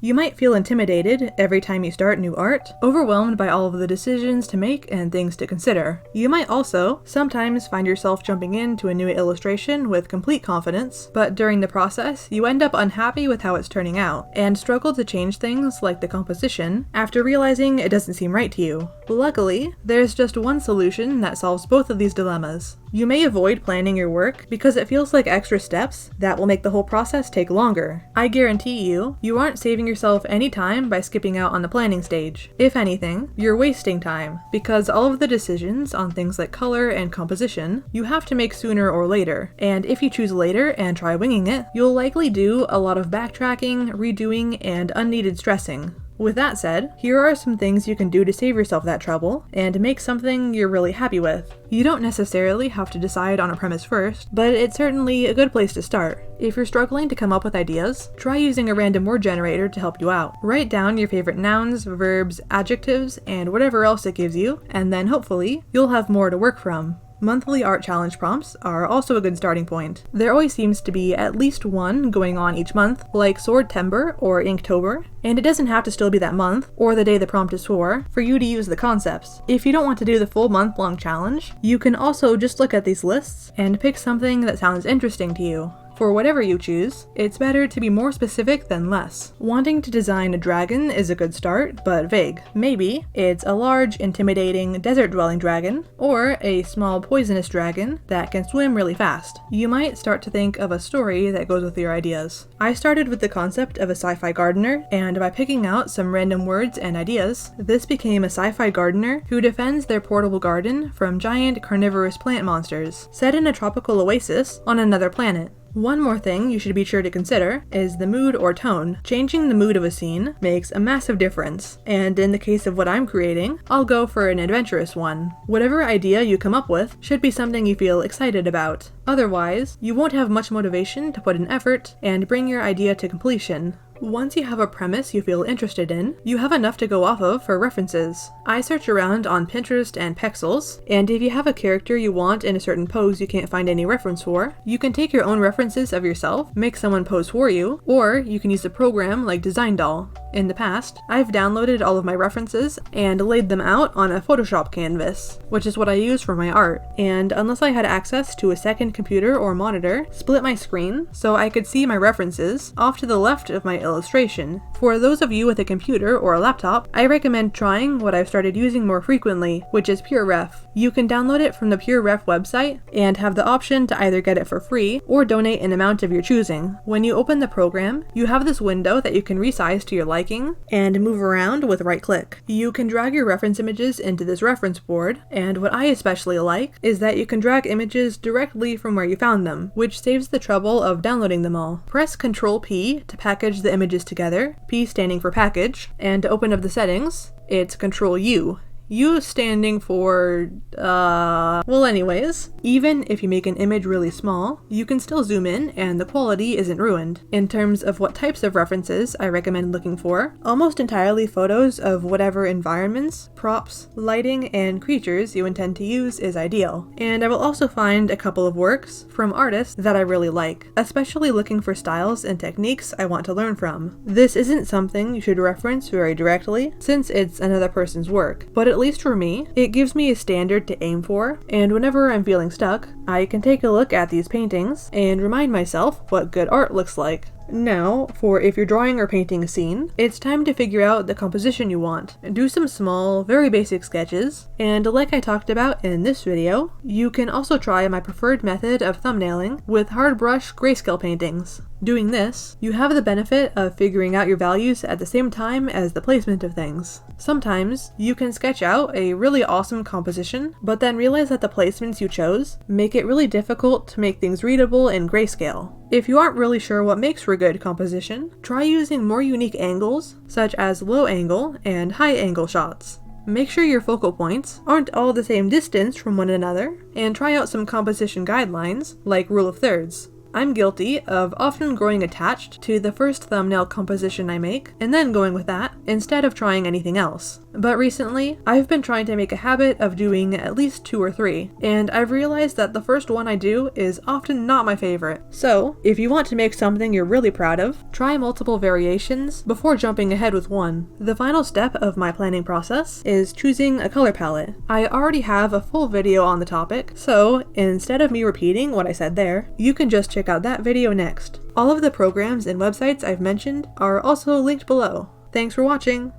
You might feel intimidated every time you start new art, overwhelmed by all of the decisions to make and things to consider. You might also sometimes find yourself jumping into a new illustration with complete confidence, but during the process, you end up unhappy with how it's turning out, and struggle to change things like the composition after realizing it doesn't seem right to you. Luckily, there's just one solution that solves both of these dilemmas. You may avoid planning your work because it feels like extra steps that will make the whole process take longer. I guarantee you aren't saving yourself any time by skipping out on the planning stage. If anything, you're wasting time, because all of the decisions on things like color and composition you have to make sooner or later, and if you choose later and try winging it, you'll likely do a lot of backtracking, redoing, and unneeded stressing. With that said, here are some things you can do to save yourself that trouble and make something you're really happy with. You don't necessarily have to decide on a premise first, but it's certainly a good place to start. If you're struggling to come up with ideas, try using a random word generator to help you out. Write down your favorite nouns, verbs, adjectives, and whatever else it gives you, and then hopefully you'll have more to work from. Monthly art challenge prompts are also a good starting point. There always seems to be at least one going on each month, like Swordtember or Inktober, and it doesn't have to still be that month, or the day the prompt is for you to use the concepts. If you don't want to do the full month-long challenge, you can also just look at these lists and pick something that sounds interesting to you. For whatever you choose, it's better to be more specific than less. Wanting to design a dragon is a good start, but vague. Maybe it's a large, intimidating, desert-dwelling dragon, or a small, poisonous dragon that can swim really fast. You might start to think of a story that goes with your ideas. I started with the concept of a sci-fi gardener, and by picking out some random words and ideas, this became a sci-fi gardener who defends their portable garden from giant carnivorous plant monsters, set in a tropical oasis on another planet. One more thing you should be sure to consider is the mood or tone. Changing the mood of a scene makes a massive difference, and in the case of what I'm creating, I'll go for an adventurous one. Whatever idea you come up with should be something you feel excited about. Otherwise, you won't have much motivation to put in effort and bring your idea to completion. Once you have a premise you feel interested in, you have enough to go off of for references. I search around on Pinterest and Pexels, and if you have a character you want in a certain pose you can't find any reference for, you can take your own references of yourself, make someone pose for you, or you can use a program like DesignDoll. In the past, I've downloaded all of my references and laid them out on a Photoshop canvas, which is what I use for my art, and unless I had access to a second computer or monitor, split my screen so I could see my references off to the left of my illustration. For those of you with a computer or a laptop, I recommend trying what I've started using more frequently, which is PureRef. You can download it from the PureRef website and have the option to either get it for free or donate an amount of your choosing. When you open the program, you have this window that you can resize to your liking and move around with right click. You can drag your reference images into this reference board, and what I especially like is that you can drag images directly from where you found them, which saves the trouble of downloading them all. Press Ctrl P to package the images together, P standing for package, and to open up the settings, it's Ctrl U. U standing for, well anyways, even if you make an image really small, you can still zoom in and the quality isn't ruined. In terms of what types of references I recommend looking for, almost entirely photos of whatever environments, props, lighting, and creatures you intend to use is ideal. And I will also find a couple of works from artists that I really like, especially looking for styles and techniques I want to learn from. This isn't something you should reference very directly, since it's another person's work, but at least for me, it gives me a standard to aim for, and whenever I'm feeling stuck, I can take a look at these paintings and remind myself what good art looks like. Now, for if you're drawing or painting a scene, it's time to figure out the composition you want. Do some small, very basic sketches, and like I talked about in this video, you can also try my preferred method of thumbnailing with hard brush grayscale paintings. Doing this, you have the benefit of figuring out your values at the same time as the placement of things. Sometimes, you can sketch out a really awesome composition, but then realize that the placements you chose make it really difficult to make things readable in grayscale. If you aren't really sure what makes for good composition, try using more unique angles, such as low angle and high angle shots. Make sure your focal points aren't all the same distance from one another, and try out some composition guidelines, like rule of thirds. I'm guilty of often growing attached to the first thumbnail composition I make, and then going with that, instead of trying anything else. But recently, I've been trying to make a habit of doing at least 2 or 3, and I've realized that the first one I do is often not my favorite. So, if you want to make something you're really proud of, try multiple variations before jumping ahead with one. The final step of my planning process is choosing a color palette. I already have a full video on the topic, so instead of me repeating what I said there, you can just check out that video next. All of the programs and websites I've mentioned are also linked below. Thanks for watching!